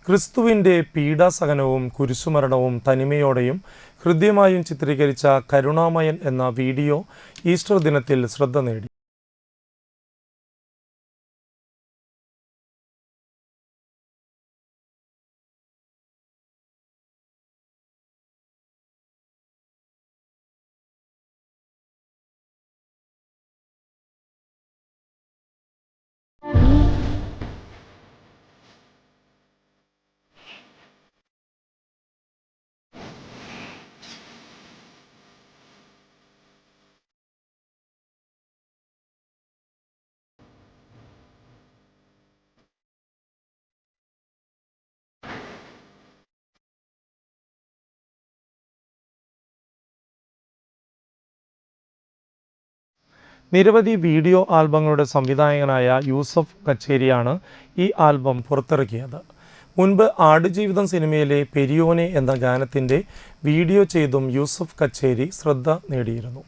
ക്രിസ്തുവിൻ്റെ പീഡാസഹനവും കുരിശുമരണവും തനിമയോടെയും ഹൃദ്യമായും ചിത്രീകരിച്ച കരുണാമയൻ എന്ന വീഡിയോ ഈസ്റ്റർ ദിനത്തിൽ ശ്രദ്ധ നേടി. നിരവധി വീഡിയോ ആൽബങ്ങളുടെ സംവിധായകനായ യൂസഫ് കച്ചേരിയാണ് ഈ ആൽബം പുറത്തിറക്കിയത്. മുൻപ് ആടുജീവിതം സിനിമയിലെ പെരിയോനെ എന്ന ഗാനത്തിൻ്റെ വീഡിയോ ചെയ്തും യൂസഫ് കച്ചേരി ശ്രദ്ധ നേടിയിരുന്നു.